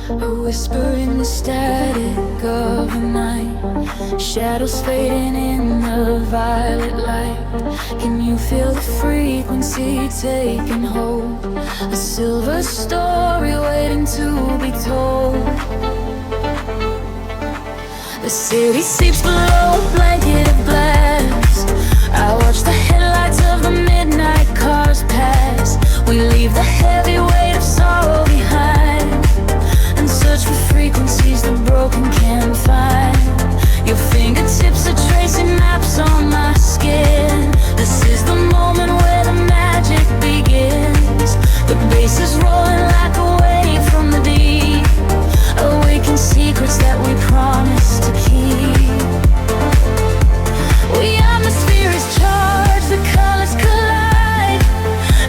A whisper in the static of the night, shadows fading in the violet light. Can you feel the frequency taking hold? A silver story waiting to be told. The city sleeps below a blanket of glass. I watch the headlights of the midnight cars pass. We leave the heavy weight of sorrow behind and search for frequencies the broken can't find. Your fingertips are tracing maps on my skin. This is the moment where the magic begins. The bass is rolling like a wave from the deep, awaken secrets that we promised to keep. We atmosphere is charged, the colors collide.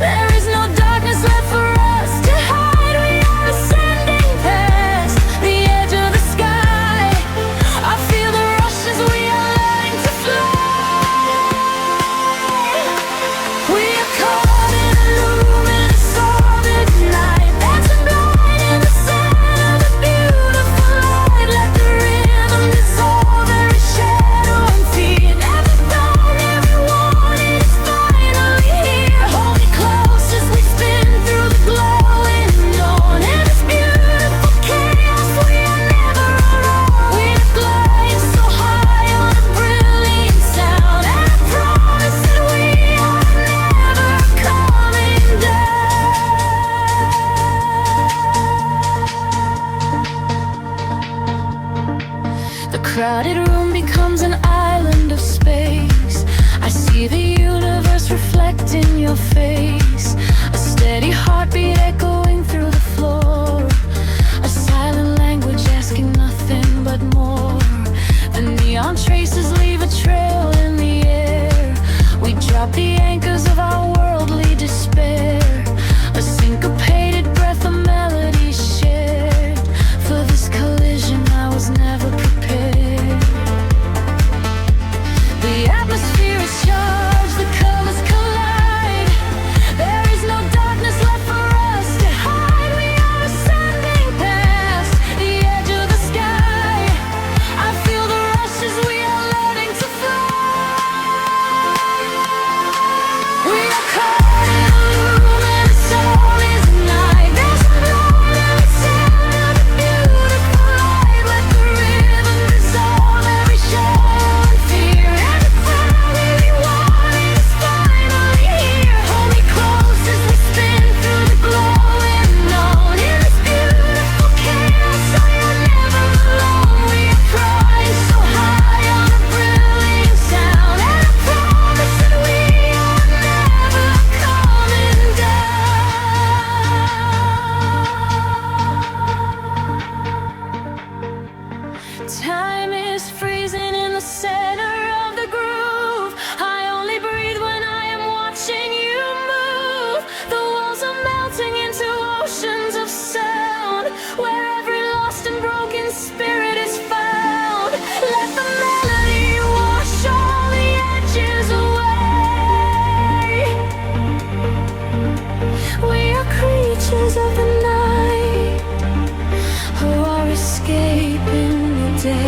There is no darkness left for us to hide. We are ascending past the edge of the sky. I feel the rush as we are learning to fly. We are caught in a luminous orbit tonight, dancing blind in the center of a beautiful light. Let the rhythm dissolve every shadow and fear. Never thought, never wanted, it's finally here. Hold me close as we spin through the glowing dawn. In this beautiful chaos, we are never alone. We are flying so high on a brilliant sound, and I promise that we are never coming down. The crowded room becomes an island of space. I see the universe reflect in your face. A steady heartbeat echoing through the floor. A silent language asking nothing but more. The neon traces leave a trail in the air. We drop the anchors of our worldly despair. A syncopated breath of melody shared. For this collision I was never prepared. The atmosphere is charged, the colors collide. There is no darkness left for us to hide. We are ascending past the edge of the sky. I feel the rush as we are learning to fly. We are caught in a luminous orbit tonight, dancing blind in the center of a beautiful light. Let the rhythm dissolve every shadow and fear. Every cloud we wanted is finally here. Hold me close as we spin through the glowing dawn. In this beautiful chaos, I am never alone. We are flying so high on a brilliant sound, and I promise that we are never coming down. Time is freezing in the center of the groove. I only breathe when I am watching you move. The walls are melting into oceans of sound, where every lost and broken spirit is found. Let the melody wash all the edges away. We are creatures of the night who are escaping the day.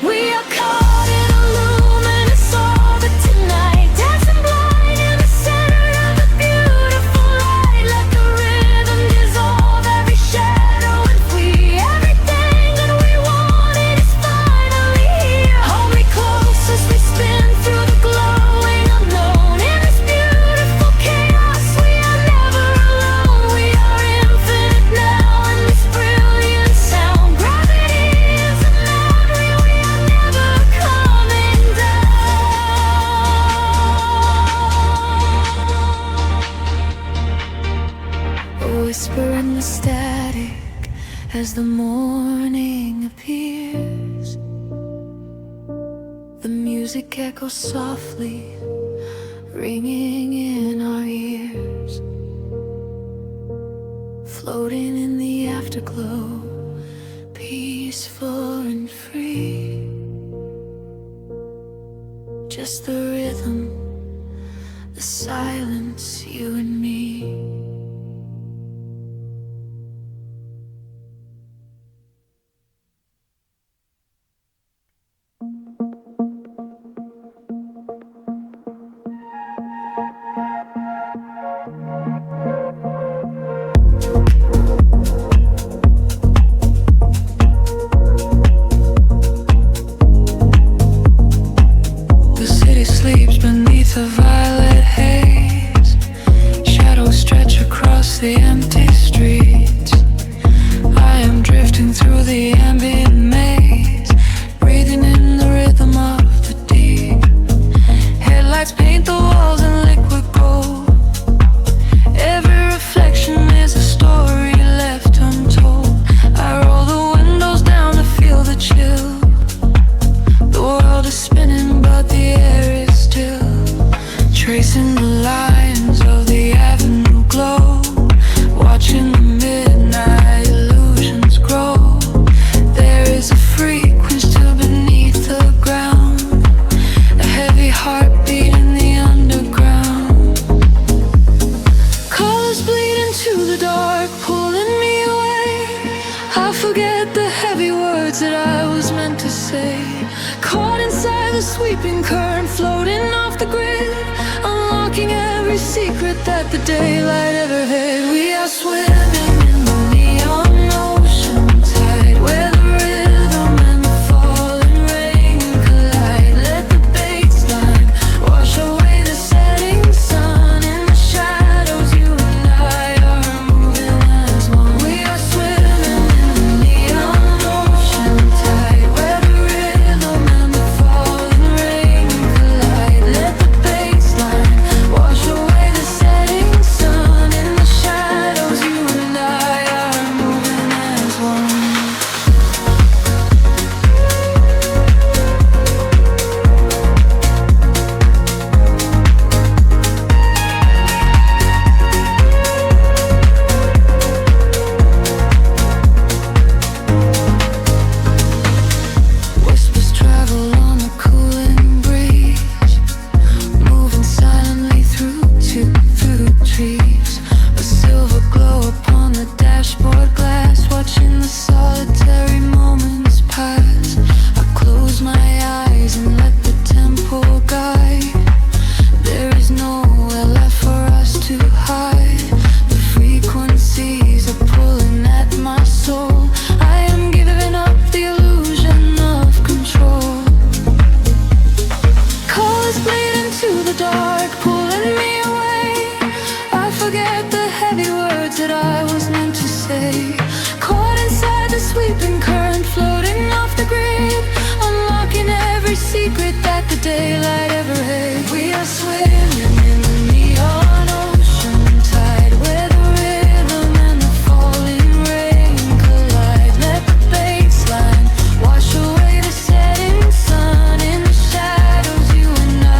We are caught in a luminous orbit tonight, dancing blind in the center of a beautiful light. Let the rhythm dissolve every shadow and flee. Everything that we wanted is finally here. Hold me close as we spin through the glowing unknown. In this beautiful chaos, we are never alone. We are infinite now in this brilliant sound. Gravity is a memory, we are never coming down. A whisper in the static as the morning appears. The music echoes softly, ringing in our ears. Floating in the afterglow, peaceful and free. just the rhythm, the silence, you and me. Sleeps beneath a violet haze. Shadows stretch across the empty streets. I am drifting through the ambient maze, breathing in the rhythm of the deep. Headlights paint the walls in liquid gold. Every reflection is a story left untold. I roll the windows down to feel the chill. The world is spinning, but the air is still, tracing the lines of the avenue glow, watching the midnight illusions grow. There is a frequency still beneath the ground, a heavy heartbeat in the underground. Colors bleed into the dark, pulling me away. I forget the heavy words that I was meant to say. Caught inside the sweeping current, floating off the grid, unlocking every secret that the daylight ever hid. We are swimming in the neon ocean tide, where the rhythm and the falling rain collide. Let the baseline wash away the setting sun. In the shadows, you and I are moving as one. We are swimming in the neon ocean tide, where the rhythm and the falling rain collide. Let the baseline wash away the setting sun. In the shadows, you and I are moving as one. Whispers travel on the cooling breeze, moving silently through the trees. A silver glow upon the dashboard glass, watching the solitary moments pass. I close my eyes and let the tempo guide. There is nowhere left for us to hide. The frequencies are pulling at my soul. I am giving up the illusion of control. Colors bleed into the dark, pulling me away. I forget the heavy words that I was meant to say. Caught inside the sweeping current, floating off the grid, unlocking every secret that the daylight ever hid. We are swimming in the neon ocean tide, where the rhythm and the falling rain collide. Let the baseline wash away the setting sun. In the shadows, you and I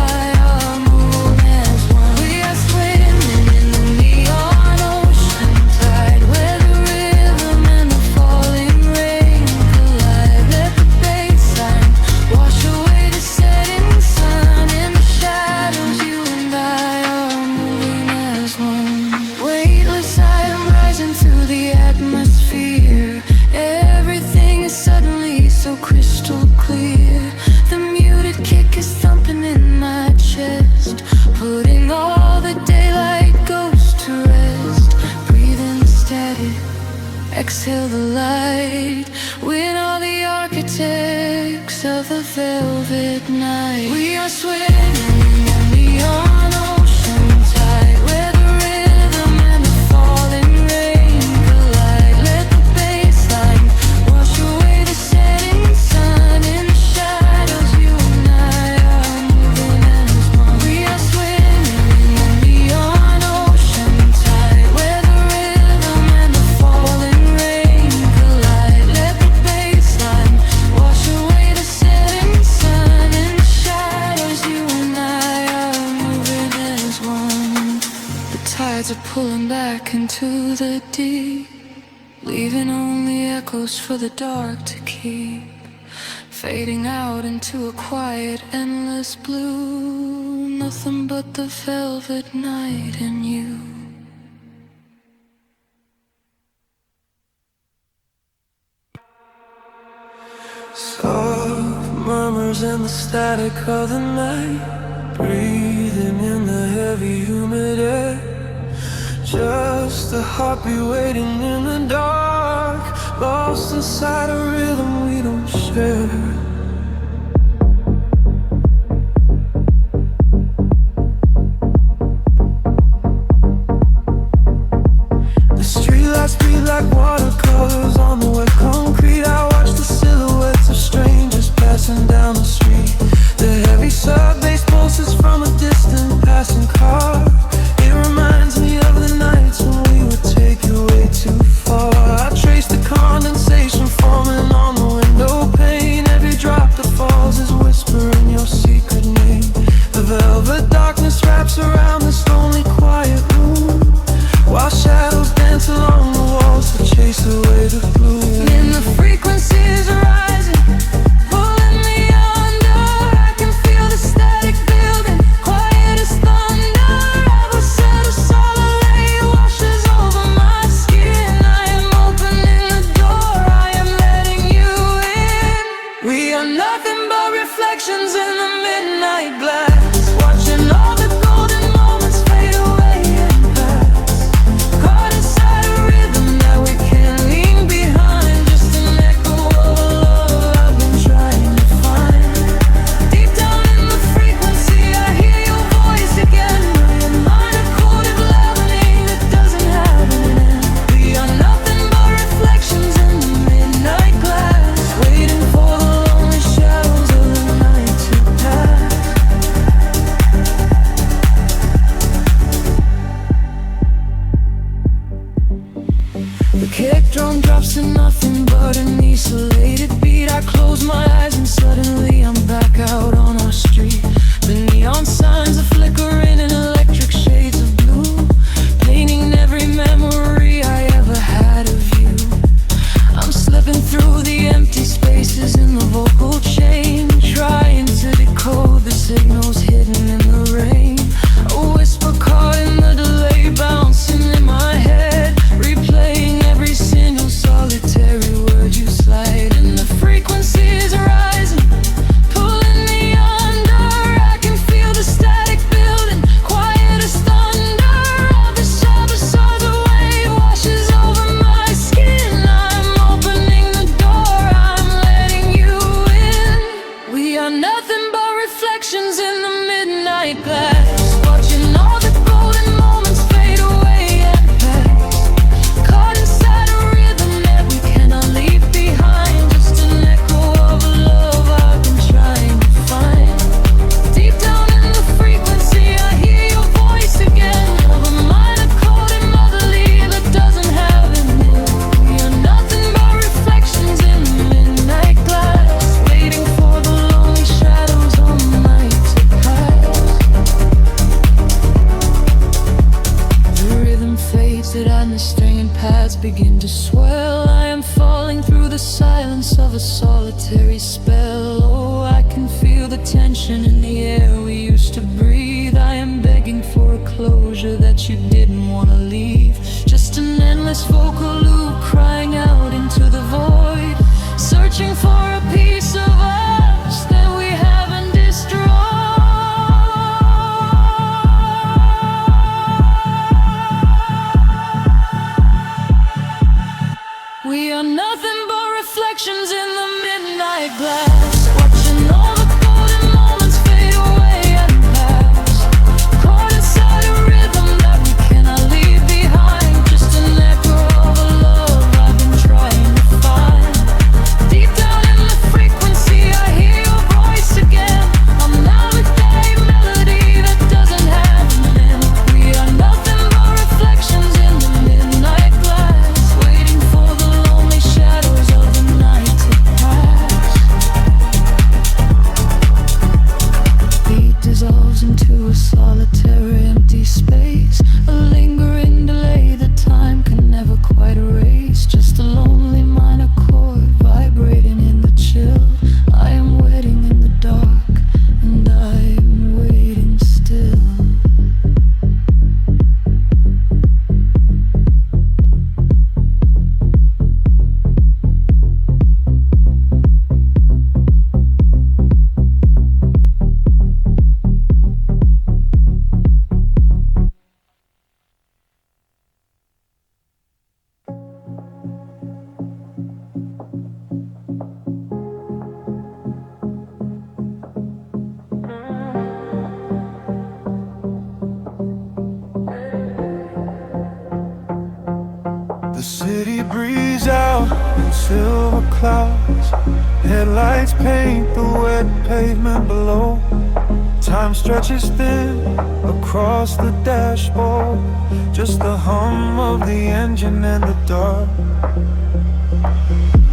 are moving as one. We are swimming in the neon ocean tide, where the rhythm and the falling rain collide. Let the baseline wash away the setting sun. In the shadows, you and I are moving as one. Weightless, I am rising through the atmosphere. Everything is suddenly so crystal clear. The muted kick is thumping in my chest, putting all the daylight ghosts to rest. Breathing steady, exhale the light. We're all the architects of the velvet night. We are swimming in the neon ocean tide, where the rhythm and the falling rain collide. Let the baseline wash away the setting sun. In the shadows, you and I are moving as one. We are swimming in the neon ocean tide, where the rhythm and the falling rain collide. Let the baseline wash away the setting sun. In the shadows, you and I are moving as one. The tides are pulling back into the deep, leaving only echoes for the dark to keep. fading out into a quiet, endless blue. Nothing but the velvet night and you. Soft murmurs in the static of the night, breathing in the heavy humid air. Just a heartbeat waiting in the dark, lost inside a rhythm we don't share. The streetlights breathe like watercolors on the wet concrete. I watch the silhouettes of strangers passing down the street. The heavy sub-bass pulses from a distant passing car. It reminds me of the nights when we would take it way too far. I trace the condensation forming on the window pane. Every drop that falls is whispering your secret name. The velvet darkness wraps around this lonely quiet room, while shadows dance along the walls to chase away the gloom. And the frequencies are rising, pulling me under. I can feel the static building, quiet as thunder. I will set a solid light washes over my skin. I am opening the door, I am letting you in. We are nothing but reflections in the midnight glass, watching all the golden moments fade away and pass. Caught inside a rhythm that we can't leave behind, just an echo of a love I've been trying to find. Deep down in the frequency, I hear your voice again. In line of coded leavening that doesn't have an end. We are nothing but reflections in the midnight glass, waiting for the lonely shadows of the night to pass. The kick drum drops to nothing but an isolated beat. I close my eyes and suddenly I'm back out on our street. The neon signs are flickering in electric shades of blue, painting every memory I ever had of you. I'm slipping through the empty spaces in the vocal chain, trying to decode the signals hidden in the rain. A whisper caught in the delay, bouncing in my head, replaying every single solitary word you slide. And the frequencies are rising, pulling me under. I can feel the static building, quiet as thunder. All the shadows of the wave washes over my skin. I'm opening the door, I'm letting you in. We are nothing but reflections in the midnight glass, watching all the golden moments fade away and pass. Caught inside a rhythm that we cannot leave behind, just an echo of a love I've been trying to find. Deep down in the frequency, I hear your voice again, of a minor coded motherly that doesn't have an end. We are nothing but reflections in the midnight glass, waiting for the lonely shadows on the night to pass. The rhythm fades, the sadness stringing paths begin to swell. I am falling through the silence of a solitary spell. Oh, I can feel the tension in the air we used to breathe. I am begging for a closure that you didn't want to leave. Just an endless vocal loop crying out into the void, searching for a piece of us that we haven't destroyed. We are nothing but reflections in the midnight glass, watching all the golden moments fade away and pass. Caught inside a rhythm that we cannot leave behind, just an echo of a love silver clouds. Headlights paint the wet pavement below. Time stretches thin across the dashboard. Just the hum of the engine and the dark.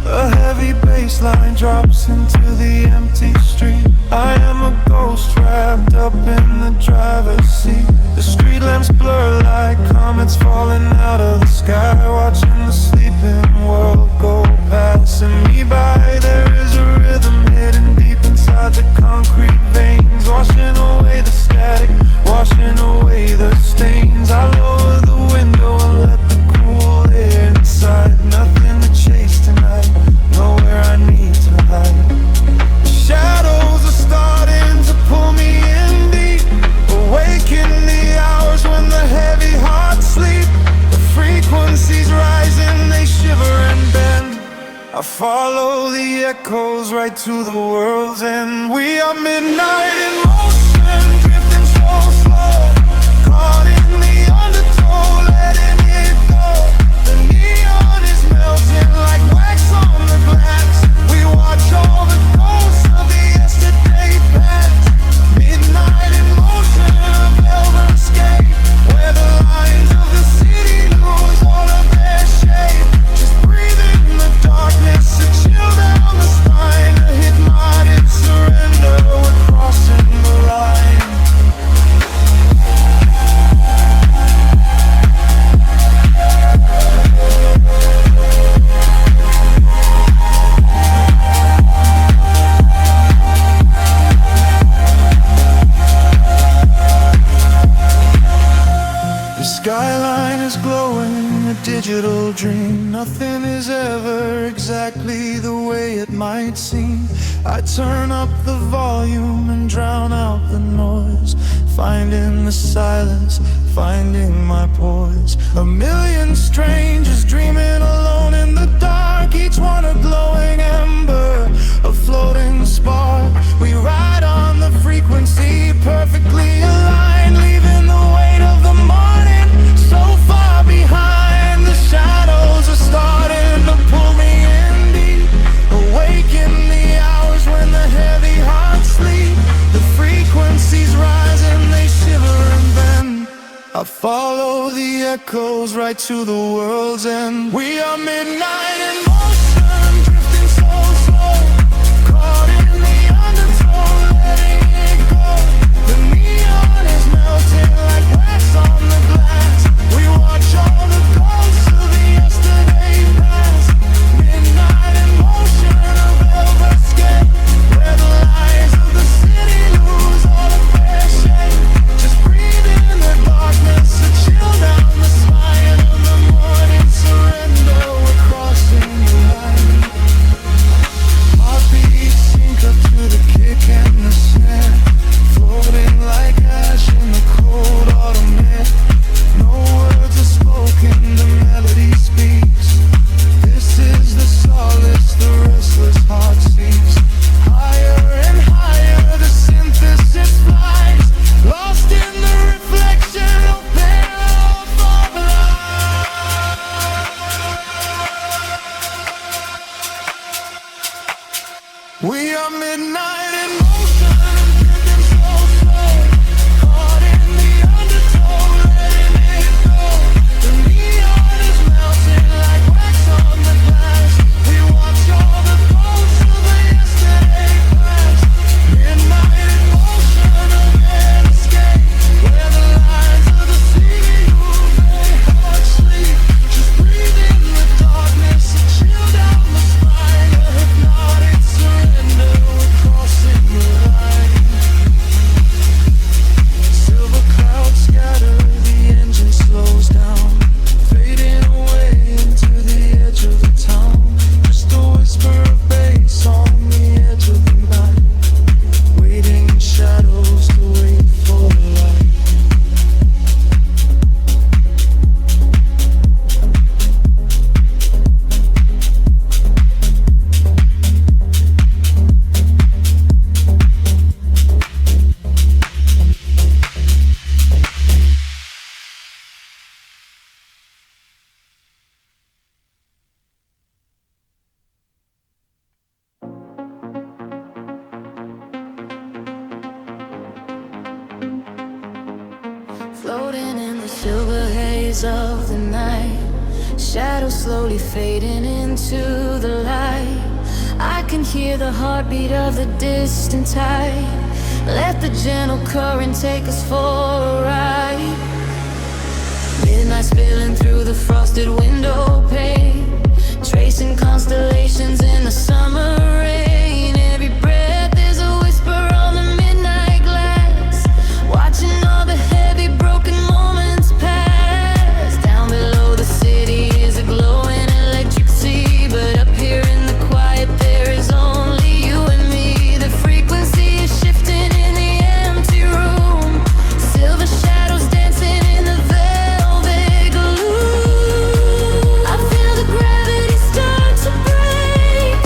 A heavy bass line drops into the empty street. I am a ghost wrapped up in the driver's seat. The street lamps blur like comets falling out of the sky. Watching the sleeping world go passing me by. There is a rhythm hidden deep inside the concrete veins, washing away the static, washing away the stains. I lower the window and let the cool air inside. Nothing to chase tonight, nowhere I need to hide. The shadows are starting to pull me in deep, awaken the hours when the heavy hearts sleep. The frequencies rising, they shiver and bend. I follow the echoes right to the world's end. We are midnight in motion, drifting so slow, caught in the undertow, letting it go. The neon is melting like wax on the glass. We watch all the ghosts of the yesterday past. Midnight in motion, a velvet escape, where the lines of the city lose all of their shape. Just breathe in the darkness, a chill down the spine, a hypnotic surrender. We're crossing the line. The skyline is glowing, a digital dream. Nothing is ever exactly the way it might seem. I turn up the volume and drown out the noise, finding the silence, finding my poise. A million strangers dreaming alone in the dark, each one a glowing ember, a floating spark. We ride on the frequency, perfectly aligned, leaving the weight of the morning so far behind. The shadows are starting to pull me in deep, awaken the hours when the heavy hearts sleep. The frequencies rise and they shiver and bend. I follow the echoes right to the world's end. We are midnight in motion, drifting so slow, caught in the undertow, letting it go. The neon is melting like wax on the glass. We watch all the ghosts of the yesterday past. Midnight in motion, a velvet escape, where the lies of the city lose all of their shape. Just breathe in the darkness, a chill down the spine, of the morning surrender. We're crossing the line. memories of the night, shadows slowly fading into the light. I can hear the heartbeat of the distant tide. Let the gentle current take us for a ride. Midnight spilling through the frosted window pane, tracing constellations in the summer rain. Every breath is a whisper on the midnight glass, watching all the heavy broken moments pass. Down below the city is a glowing electric sea, but up here in the quiet there is only you and me. The frequency is shifting in the empty room, silver shadows dancing in the velvet gloom. I feel the gravity start to break,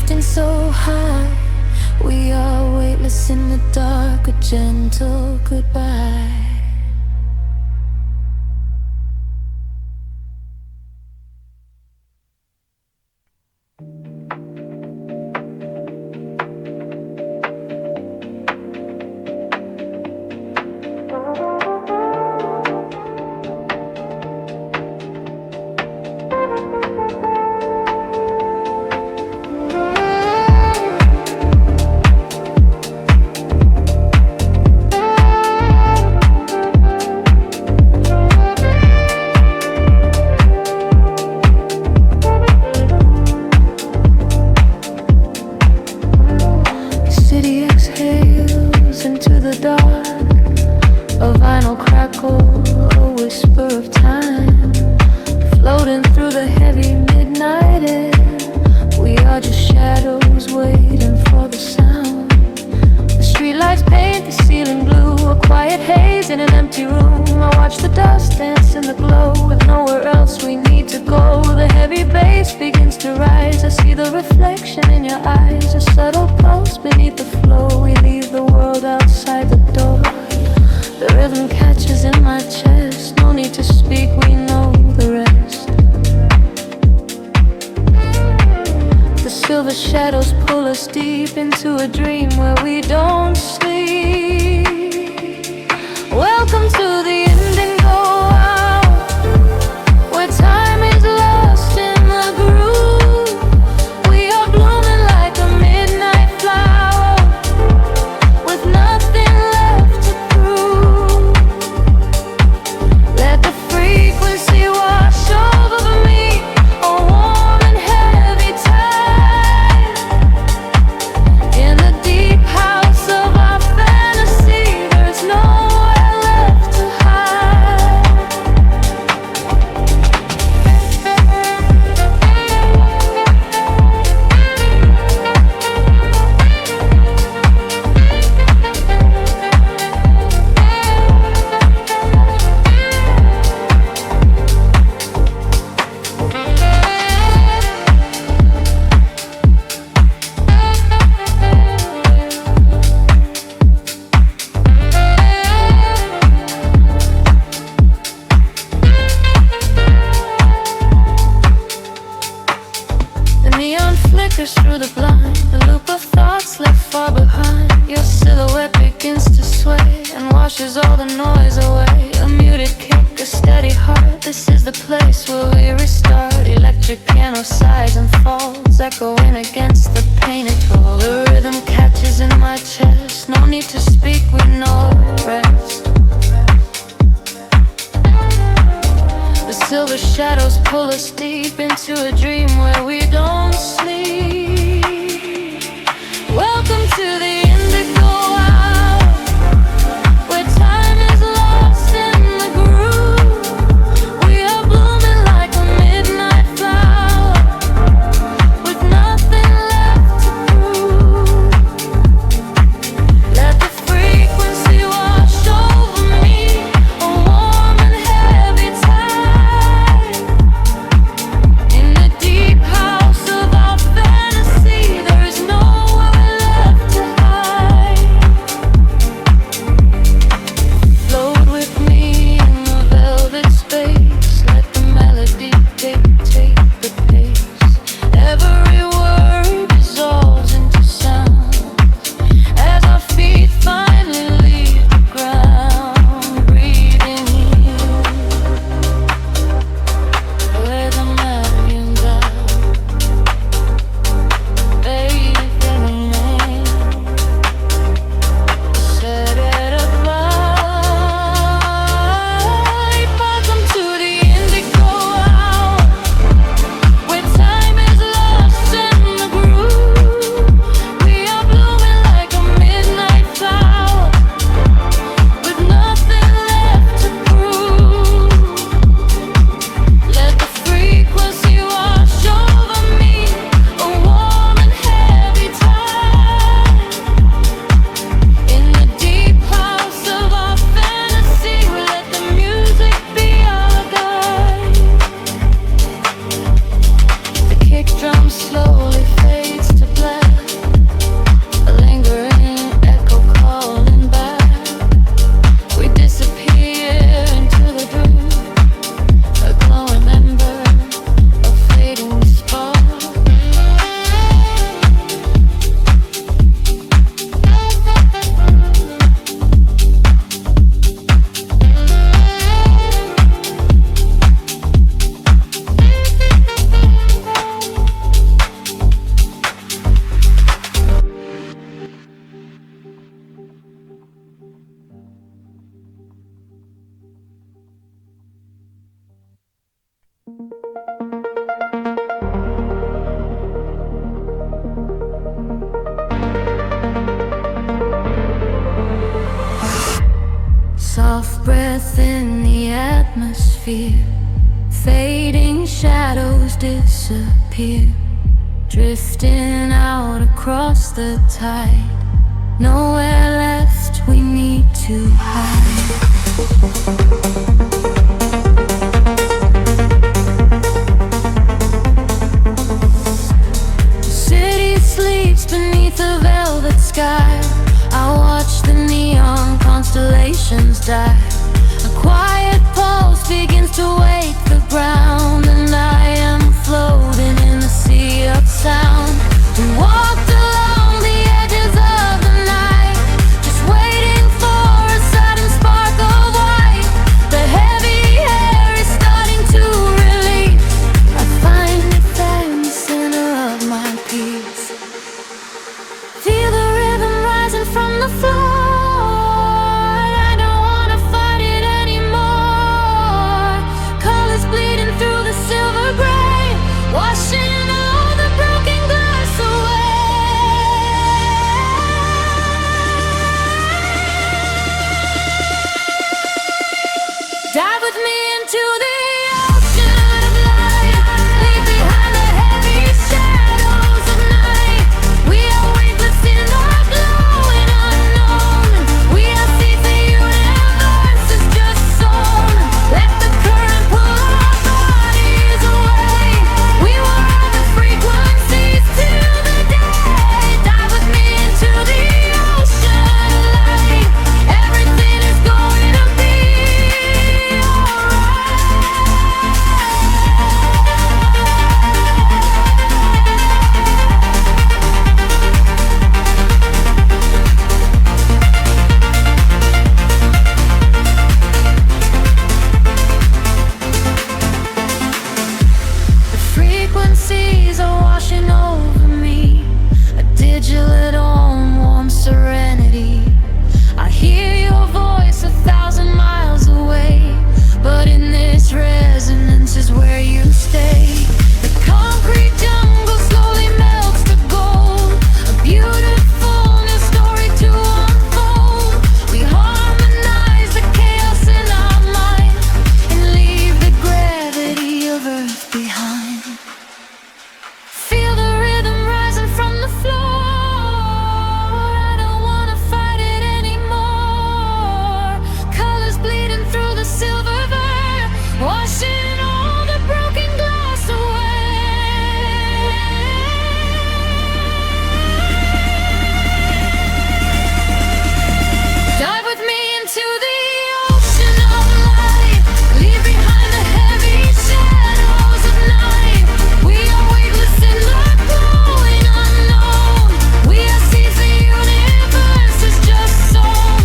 drifting so high. We are weightless in the dark, a gentle goodbye. Shadows pull us deep into a dream where we don't sleep. soft breath in the atmosphere. Fading shadows disappear, drifting out across the tide. Nowhere left we need to hide. The city sleeps beneath a velvet sky. I watch the neon constellations die. A quiet pulse begins to wake the ground, and I am floating in the sea of sound. We walked along the edges of the night, just waiting for a sudden spark of white. The heavy air is starting to release. I find it there in the center of my peace. Feel the rhythm rising from the floor. Dive with me into the ocean of light. Leave behind the heavy shadows of night. We are weightless in the glowing unknown. We are seas, the universe is just sown. Let the current pull our bodies away. We will ride the frequencies till the day. Dive with me into the ocean of light. Everything is going to be frequencies are washing over me. A digital warm serenity. I hear your voice 1,000 miles away, but in this resonance is where you stay. The concrete jungle slowly melts to gold. A beautiful new story to unfold. We harmonize the chaos in our mind and leave the gravity of Earth behind. Feel the rhythm rising from the floor. I don't wanna fight it anymore. Colors bleeding through the silver veil, washing all the broken glass away. Dive with me into the ocean of light. Leave behind the heavy shadows of night. We are weightless in the glowing unknown. We are seas, the universe is just sown.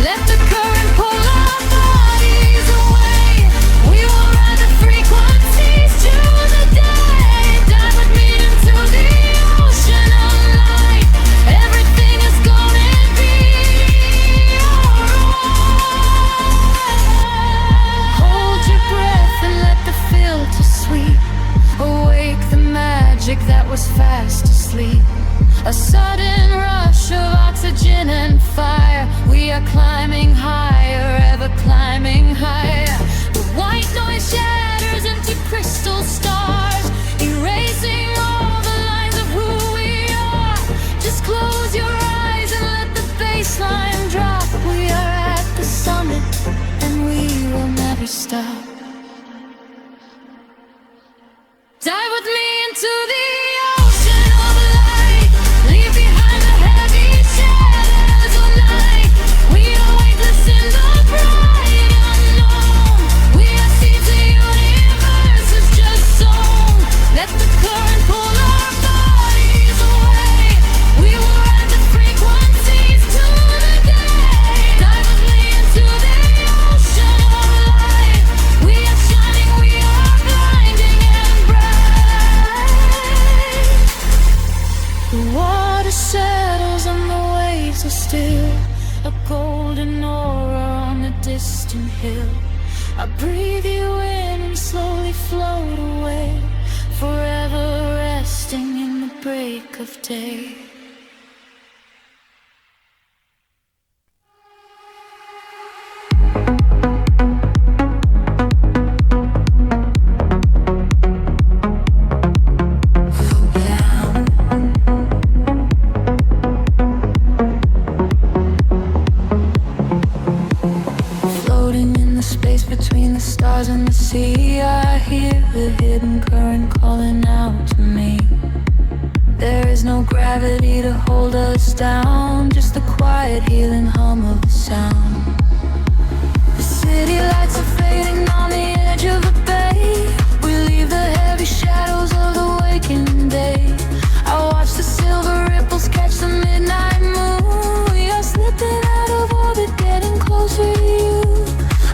Let the current pull our bodies away. We will ride the frequencies to the day. Dive with me into the ocean of light. Everything is gonna be alright. Hold your breath and let the filter sweep. Awake the magic that was fast asleep. A sudden rush of oxygen and fire. We are climbing higher, ever climbing higher. The white noise shatters into crystal stars, erasing all the lines of who we are. Just close your eyes and let the baseline drop. We are at the summit and we will never stop. Dive with me into the ocean of light. Leave behind the heavy shadows of night. We are weightless in the bright unknown. We are seas, the universe is just sown. Let the current pull our bodies away. We will ride the frequencies to the day. Dive with me into the ocean of light. We are shining, we are blinding and bright. The water settles and the waves are still. A golden aura on a distant hill. I breathe you in and slowly float away, forever resting in the break of day. no gravity to hold us down, just the quiet healing hum of the sound. The city lights are fading on the edge of the bay. We leave the heavy shadows of the waking day. I watch the silver ripples catch the midnight moon. We are slipping out of orbit, getting closer to you.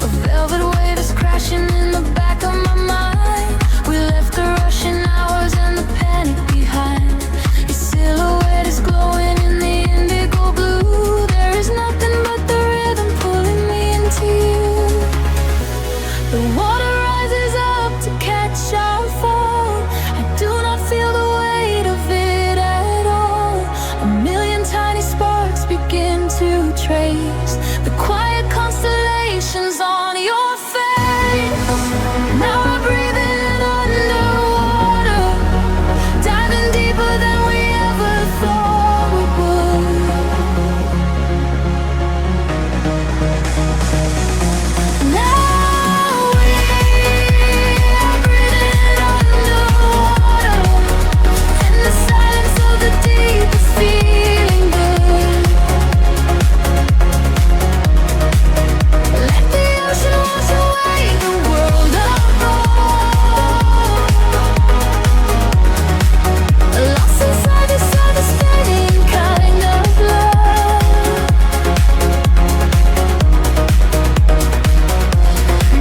A velvet wave is crashing in the back of my mind. We left the rushing hours and the panic behind. Your silhouette is glowing in the indigo blue. There is nothing but the rhythm pulling me into you. The water rises up to catch our fall. I do not feel the weight of it at all. A million tiny sparks begin to trace the quiet constellations on your face. Now we're breathing underwater, diving deeper than we ever thought we would. Now we are breathing underwater, in the silence of the deep is feeling good. Let the ocean wash away the world apart. Lost inside this understanding kind of love.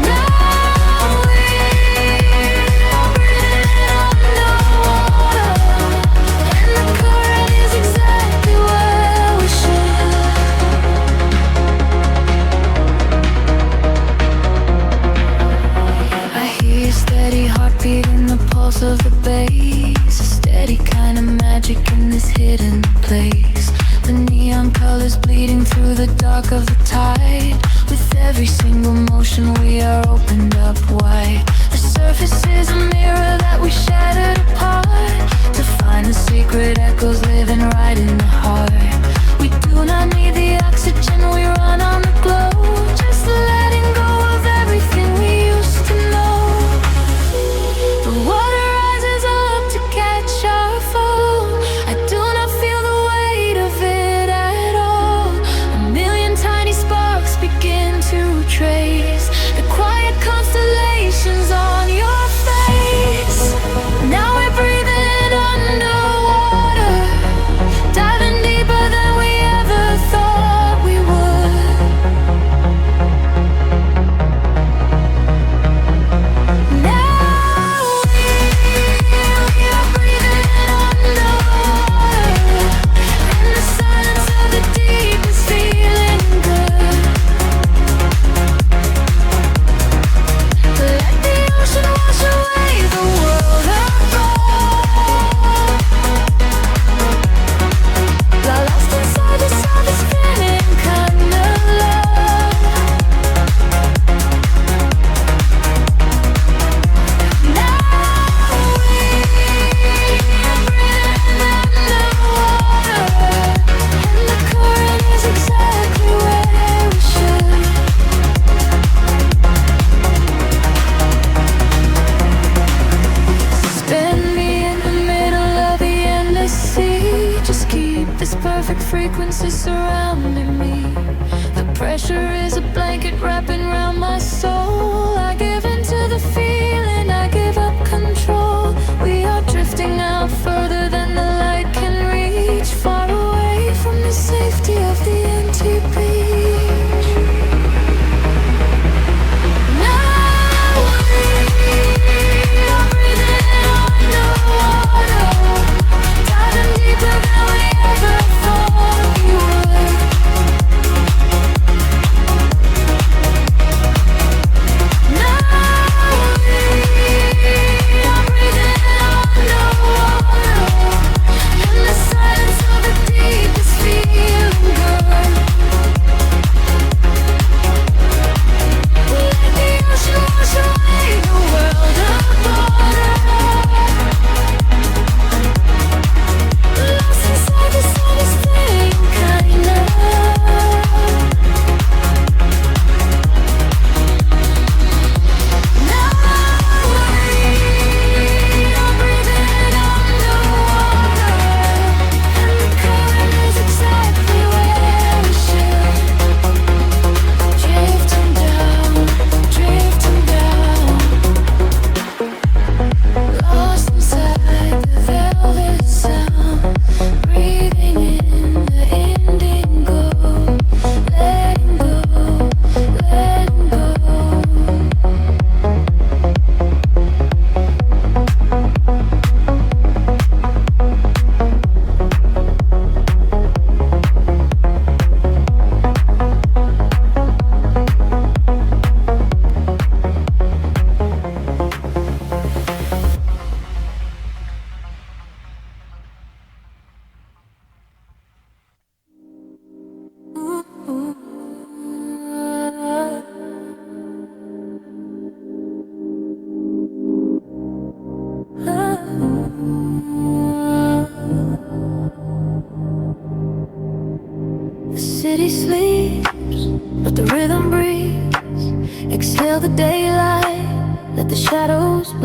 Now we are breathing underwater, and the current is exactly where we should. I hear your steady heartbeat in the pulse of the bass. A steady kind of magic in this hidden place. The neon colors bleeding through the dark of the tide. With every single motion we are opened up wide. The surface is a mirror that we shattered apart, to find the secret echoes living right in the heart. We do not need the oxygen, we run on the glow. Just letting go of everything we used to know. The water rises up to catch our fall. I do not feel the weight of it at all. A million tiny sparks begin to trace the quiet constellations on your face. Now we're breathing underwater, diving deeper than we ever thought we would. Now we are breathing underwater, and the silence of the deep is feeling good. Let the ocean wash away the world apart. Lost inside this understanding kind of love. Now we are breathing underwater, and the current is exactly where we should. Suspend me in the middle of the endless sea. Just keep this perfect frequency surrounding me. The pressure is a blanket wrapping around my soul. I give into the feeling, I give up control. We are drifting out further than the light can reach, far away from the safety of the empty beach. Now we are breathing underwater, diving deeper than we ever thought we would. Now we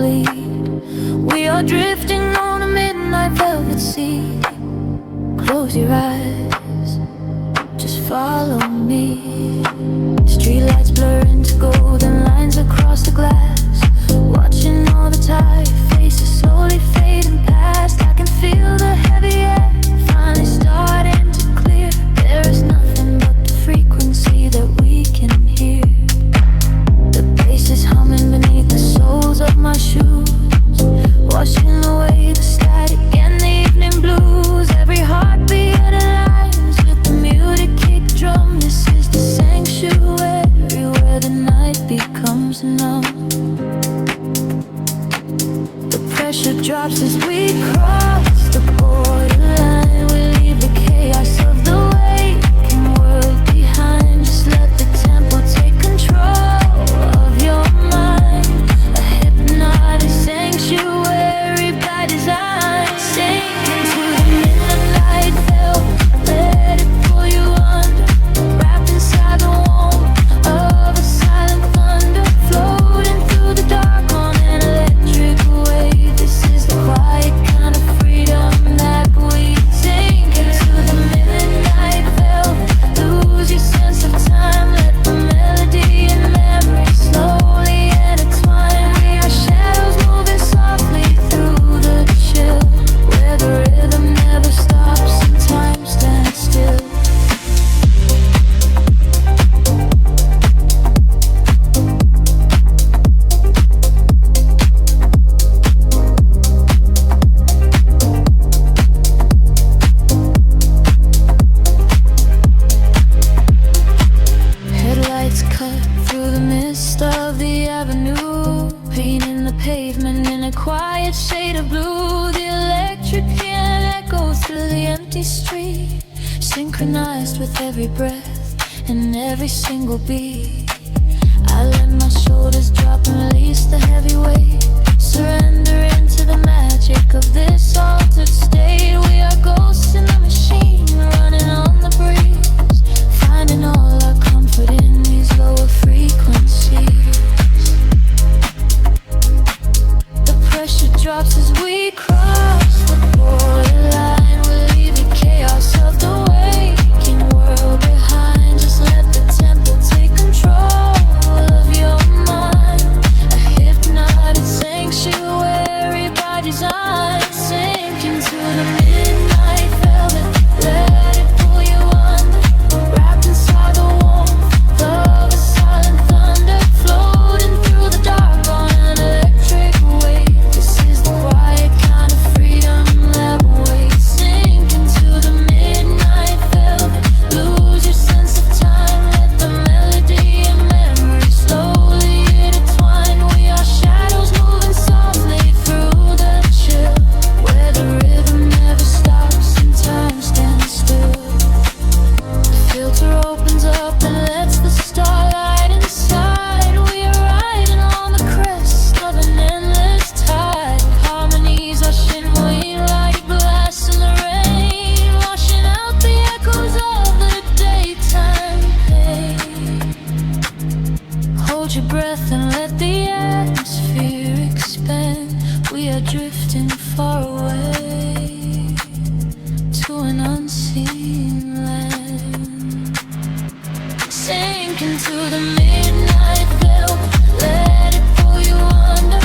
bleed. We are drifting on a midnight velvet sea. Close your eyes, just follow me. Streetlights blur into golden lines across the glass. Watching all the tired faces slowly fading past. I can feel the heavy air finally starting to clear. There is nothing but the frequency that we can hear. The bass is humming beneath the soles of my shoes, washing away the static and the evening blues. Every heartbeat aligns with the muted kick drum. This is the sanctuary where the night becomes numb. The pressure drops as we cross the borderline. We leave the chaos of the waking world behind. Just let the tempo take control of your mind. A hypnotic sanctuary by design. Sink into the midnight velvet, let it pull you under. Wrapped inside the warmth of a silent thunder, floating through the dark on an electric wave. This is the quiet kind of freedom that we sink into the midnight velvet. Lose your sense of time, let the melody and memory slowly intertwine. We are shadows moving softly through the chill, where the rhythm never stops and time stands still. Headlights cut through the mist of the avenue, painting the pavement in a quiet shade of blue. The electric piano echoes through the empty street, synchronized with every breath and every single beat. I let my shoulders drop and release the heavy weight, surrender into the magic of this altered state. We are ghosts in the machine, running on the breeze, finding all our comfort in these lower frequencies. The pressure drops as we cross the borderline. We leave the chaos of the waking world behind. Just let the tempo take control of your mind. A hypnotic sanctuary by design. Sink into the midnight velvet, let it pull you under. Wrapped inside the warmth of a silent thunder, floating through the dark on an electric wave. This is the quiet kind of freedom that waits. Sink into the midnight velvet, lose your sense of time, let the melody and memory slowly intertwine. We are shadows moving softly through the chill, where the rhythm never stops and time stands still. The filter opens up and lets the starlight inside. We are riding on the crest of an endless tide. Harmonies rushing way like glass in the rain, washing out the echoes of the daytime pain. Hold your breath and let the atmosphere expand. We are drifting far away to an unseen land. Sink into the midnight velvet, let it pull you under.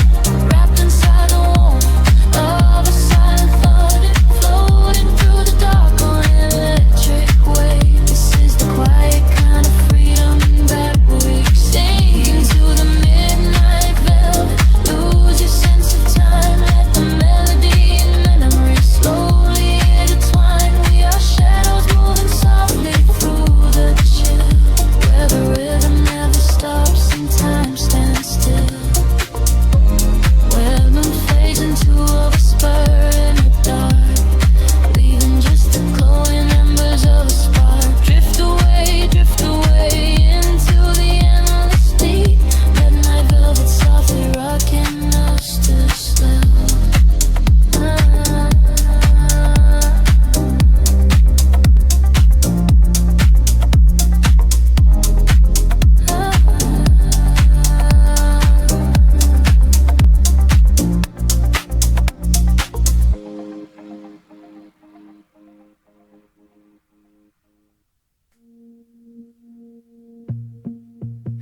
Wrapped inside the warmth of a silent thunder, floating through the dark on an electric wave. This is the quiet kind of freedom that we sink into the midnight velvet. Lose your sense of time, let the melody and memory slowly intertwine. We are shadows moving softly through the chill, where the rhythm never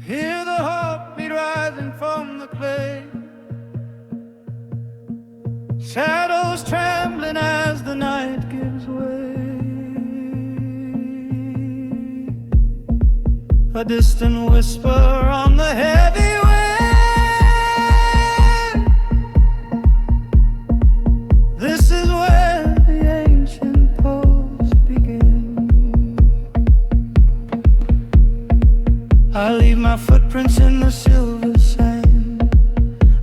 Hear the heartbeat rising from the clay. Shadows trembling as the night gives way. A distant whisper on the heavy wind. This is where the ancient poets begin. I leave my footprints in the silver sand,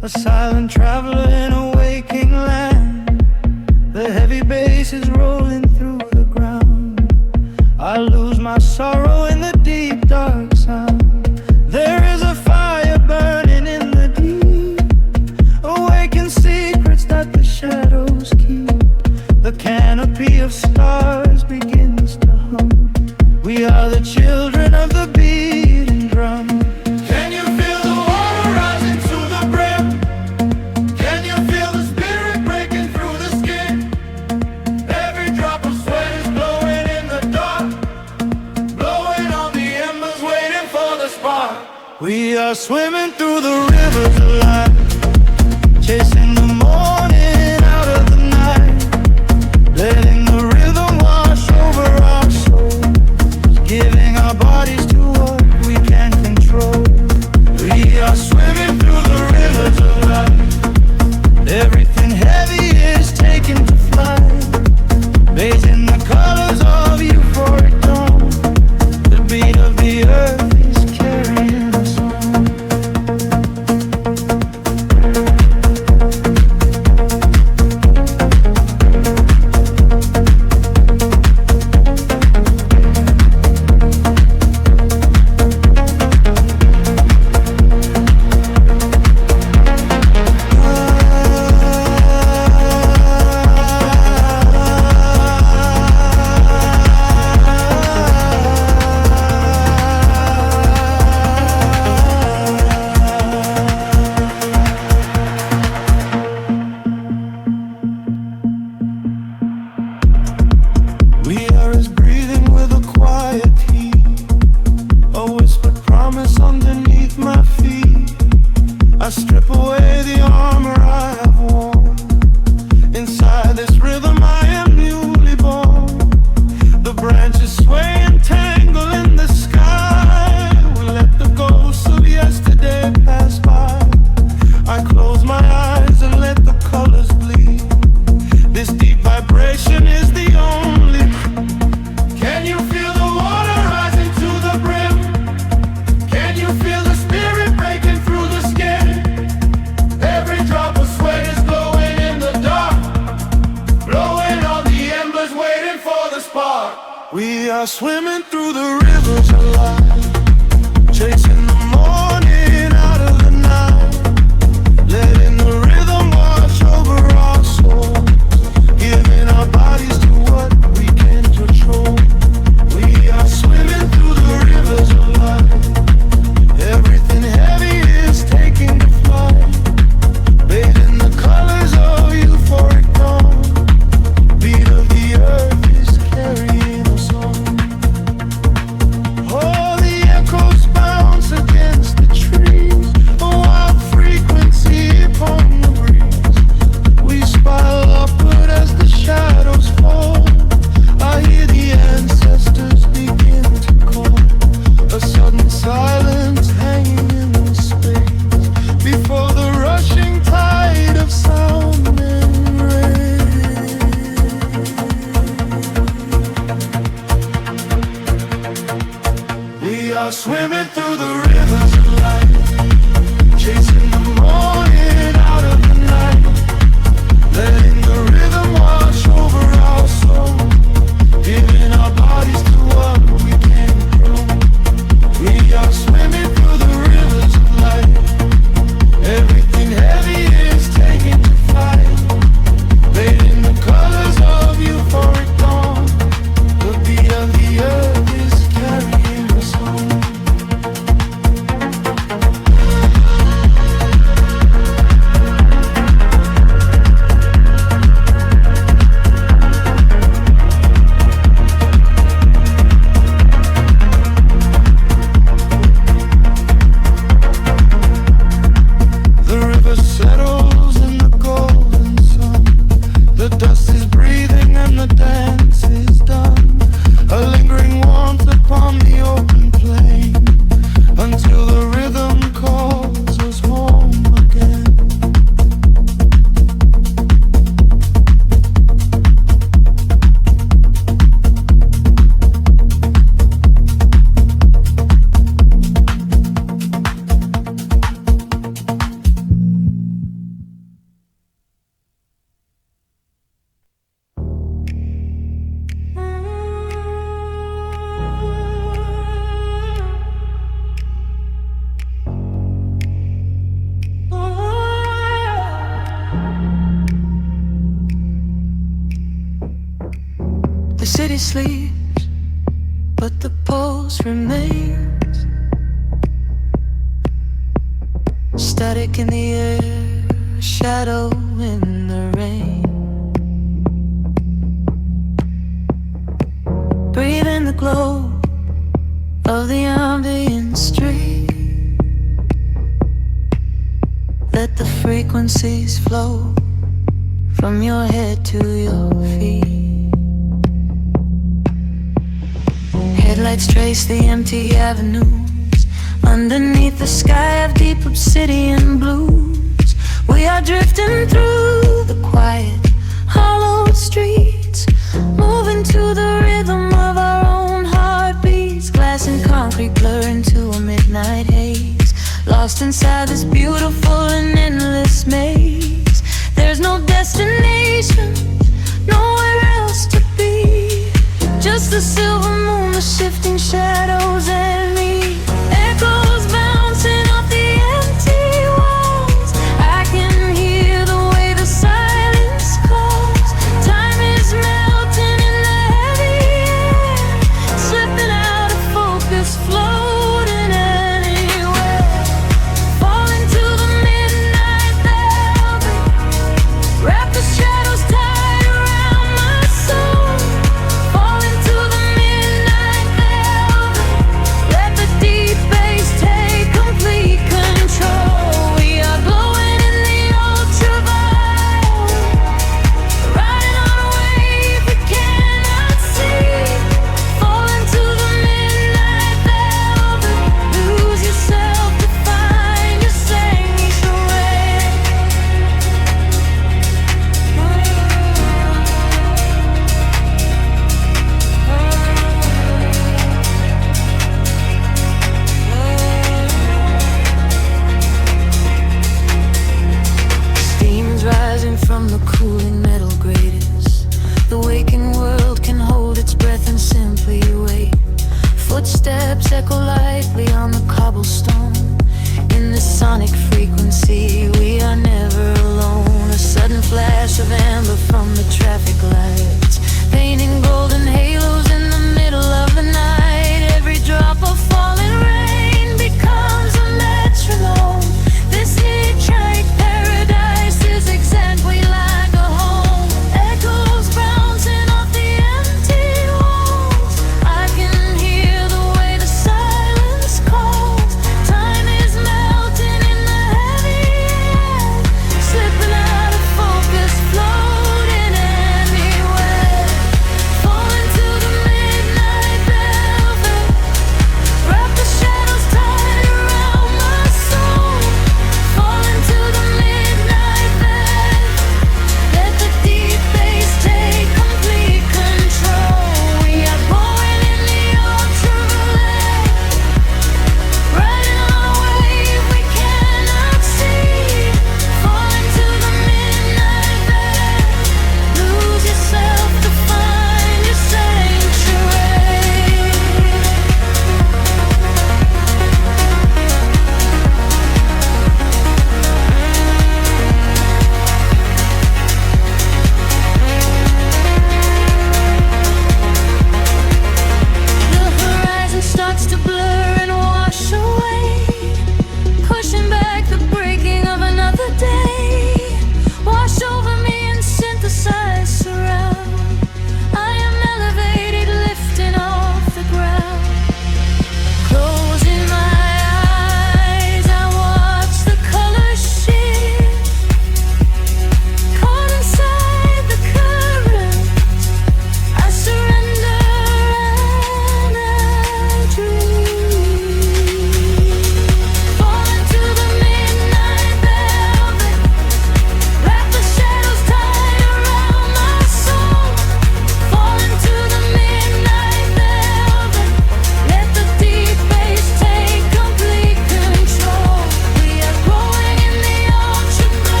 a silent traveler in a waking land. The heavy bass is rolling through the ground. I lose my sorrow in the deep dark sound. There is a fire burning in the deep, awaken secrets that the shadows keep. The canopy of stars begins to hum. We are the children of the beating drum. Can you feel the water rising to the brim? Can you feel the spirit breaking through the skin? Every drop of sweat is blowing in the dark, blowing on the embers, waiting for the spark. We are swimming through the rivers of life, chasing the morning out of the night, letting the rhythm wash over our souls, giving our bodies to what we can't control. We are swimming through the rivers of life. Everything heavy is taken to flight, bathed in the colors of euphoric dawn. The beat of the earth is carrying us on. We are as breathing with a quiet heat, a whispered promise underneath my feet. I strip away the armor I have worn. Inside this rhythm I am newly born. The branches sway and tangle in the sky. We let the ghosts of yesterday pass by. I close my eyes and let the colors bleed. This deep vibration is the only. Can you feel the water rising to the brim? Can you feel the spirit breaking through the skin? Every drop of sweat is glowing in the dark, blowing on the embers, waiting for the spark. We are swimming through the rivers of life, chasing the morning out of the night, letting the rhythm wash over our souls, giving our bodies to what we can't control. We are swimming through the rivers of life. Everything heavy is taking to flight, bathed in the colors of euphoric dawn. Beat of the earth is carrying us on. Oh, the echoes bounce against the trees, a wild frequency upon the breeze. We spiral upward as the shadows fall. I hear the ancestors begin to call. A sudden silence hanging in the space before the rushing tide of sound and rain. We are swimming through the rivers of life, chasing the morning out of the night, letting the rhythm wash over our souls, giving our bodies to what we can't control. We are swimming through the rivers of life. Everything heavy is taken to flight, bathed in the colors of euphoric dawn. The beat of the earth is carrying us on. city sleeps, but the pulse remains. Static in the air, shadow in the rain. Breathe in the glow of the ambient street. Let the frequencies flow from your head to your feet. Headlights trace the empty avenues underneath the sky of deep obsidian blues. We are drifting through the quiet, hollowed streets, moving to the rhythm of our own heartbeats. Glass and concrete blur into a midnight haze, lost inside this beautiful and endless maze. There's no destination, nowhere else to be, just the silver moon, the shifting shadows and me. Echoes bouncing off the empty walls. I can hear the way the silence calls. Time is melting in the heavy air, slipping out of focus, floating anywhere. Falling to the midnight velvet, wrap the shadows tight around my soul. Falling to the midnight velvet,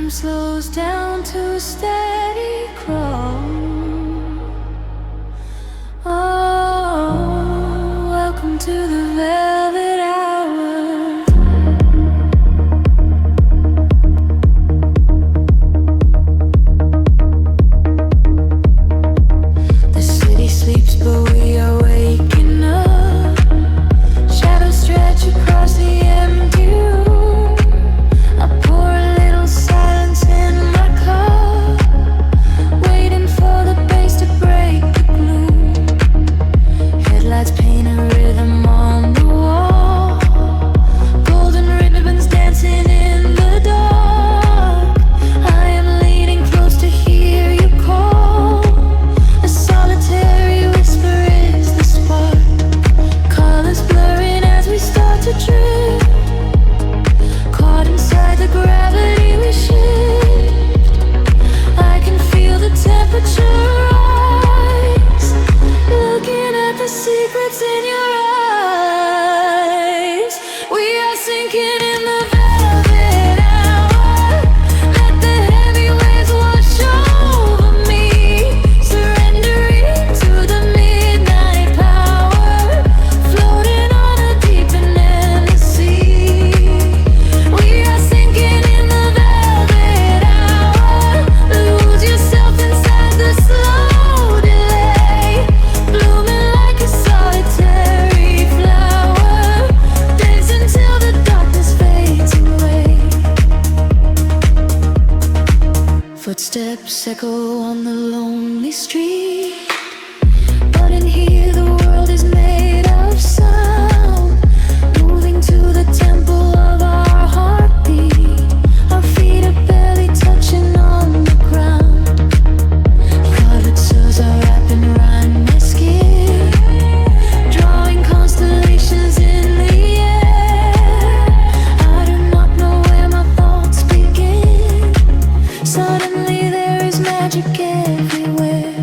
Time slows down to a steady crawl. Oh, welcome to the velvet hour. The city sleeps, but we are waking up. Shadows stretch across the empty room. I pour a little silence in my cup, waiting for the bass to break the gloom. Headlights paint a rhythm on the wall. Golden ribbons dancing in the dark. I am leaning close to hear you call. A solitary whisper is the spark. Colors blurring as we start to drift. Caught inside the gravity we shift. I can feel the temperature rise. Looking at the secrets in your eyes. We are sinking in the velvet hour. Let the heavy waves wash over me. Surrendering to the midnight power. Floating on a deep and endless sea. We are sinking in the velvet hour. Lose yourself inside the slow delay. Blooming like a solitary flower. Dance until the darkness fades away. Footsteps echo on the lonely street. But in here the world is made of sound. Moving to the tempo of our heartbeat. Our feet are barely touching on the ground. Colored souls are wrapping around my skin, drawing constellations in the air. I do not know where my thoughts begin. Suddenly there is magic everywhere.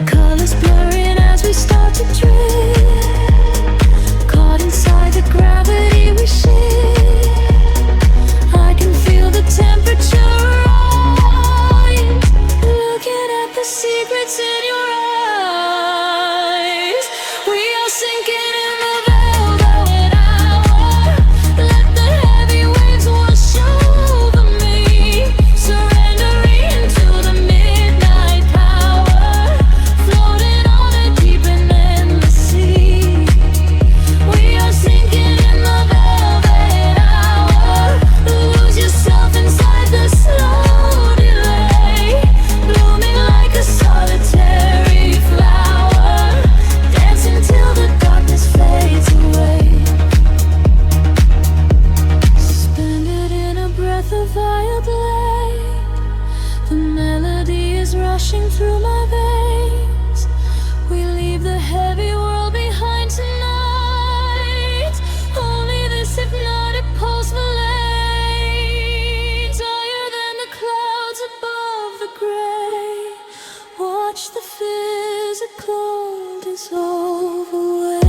Colors blurring as we start to drift. Caught inside the gravity we shift. I can feel the temperature rise. Looking at the secrets in your eyes. We are sinking in the velvet hour. Let the heavy waves wash over me. Surrendering to the midnight power. Floating on a deep and endless sea. We are sinking in the velvet hour. Lose yourself inside the slow delay. Blooming like a solitary flower. Dance until the darkness fades away. Suspended in a breath of violin. The melody is rushing through my veins. We leave the heavy world behind tonight. Only this hypnotic pulse remains. Higher than the clouds above the gray. Watch the physical dissolve away.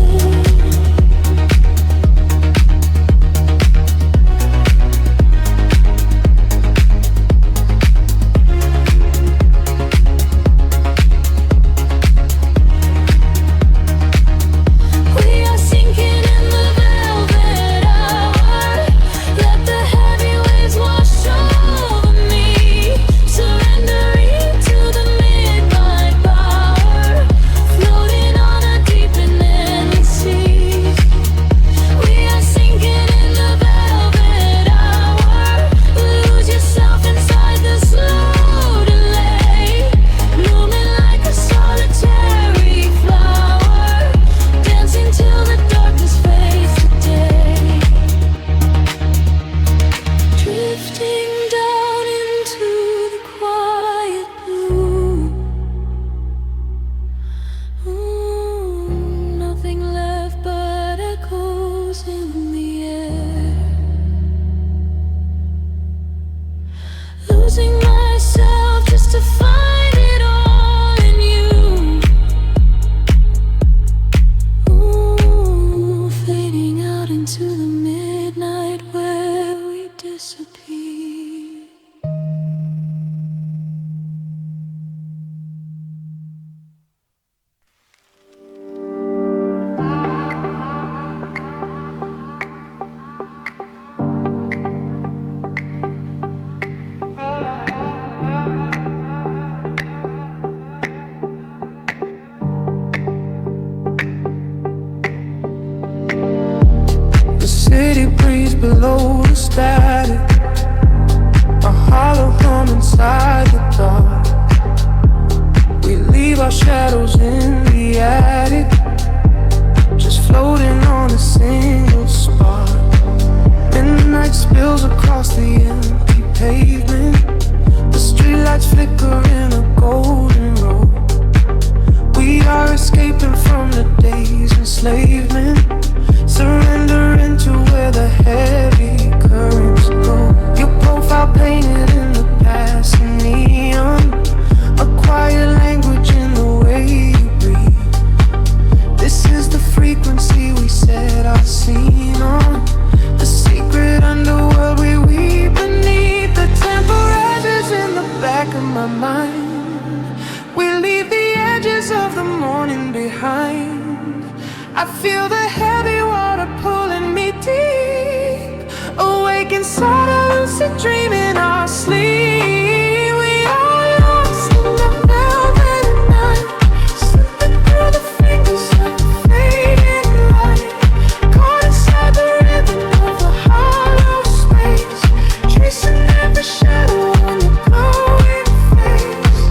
We are sinking in the velvet hour. Let the heavy waves wash over me. Surrendering to the midnight power. Floating on a deep and endless sea. We are sinking in the velvet hour. Lose yourself inside the slow delay. Blooming like a solitary flower. Dancing till the darkness fades to day. Drifting down into the quiet blue. Nothing left but echoes in the air. Losing myself just to find it all in you. Fading out into the midnight where we disappear. spills across the empty pavement. The streetlights flicker in a golden row. We are escaping from the day's enslavement, surrendering to where the heavy currents go. Your profile painted in the passing neon, a quiet language in the way you breathe. This is the frequency we set our scene on, the secret underworld we weave beneath. The temperatures in the back of my mind. We leave the edges of the morning behind. I feel the heavy water pulling me deep, awake inside a lucid dream in our sleep. We are lost in the velvet night, slipping through the fingers of the fading light, caught inside the rhythm of the hollow space, tracing every shadow on your glowing face.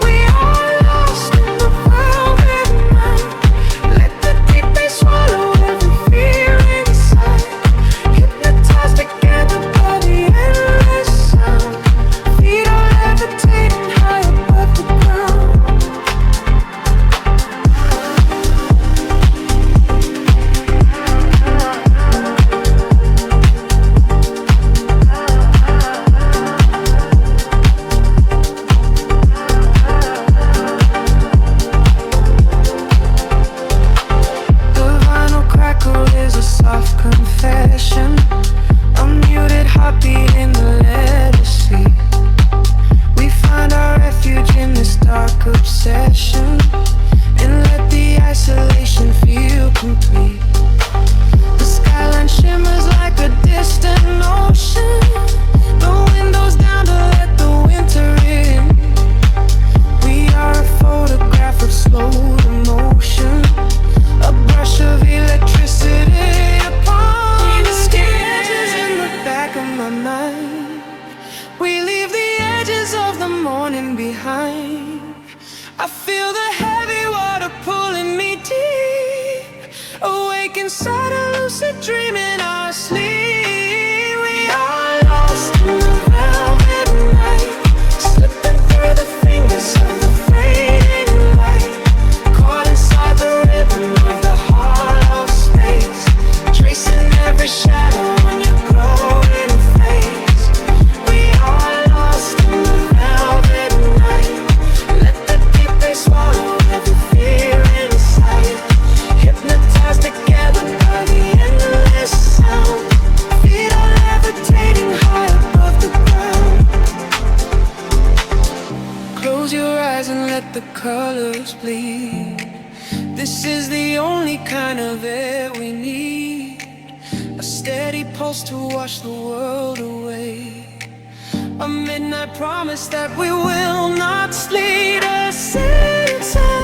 We are lost in the velvet night. Let the deep bass swallow every fear inside, hypnotized together by the endless sound. Feet are levitating high above the ground. The vinyl crackle is a soft confession, a muted heartbeat in the legacy. We find our refuge in this dark obsession, and let the isolation feel complete. The skyline shimmers like a distant ocean, the windows down to let the winter in. We are a photograph of slow emotion, a brush of electricity upon the sketches in the back of my mind. We leave the edges of the morning behind. I feel the heavy water pulling me deep, awake inside a lucid dream in our sleep. We are lost in the velvet night, slipping through the fingers of the fading light, caught inside the rhythm of the hollow space, tracing every shadow on your glowing face. We are lost in the velvet night. Let the deep bass swallow every fear inside, hypnotized together by the endless sound. Feet are levitating high above the ground. Close your eyes and let the colors bleed. This is the only kind of air we need, a steady pulse to wash the world away, a midnight promise that we will not sleep. A sense of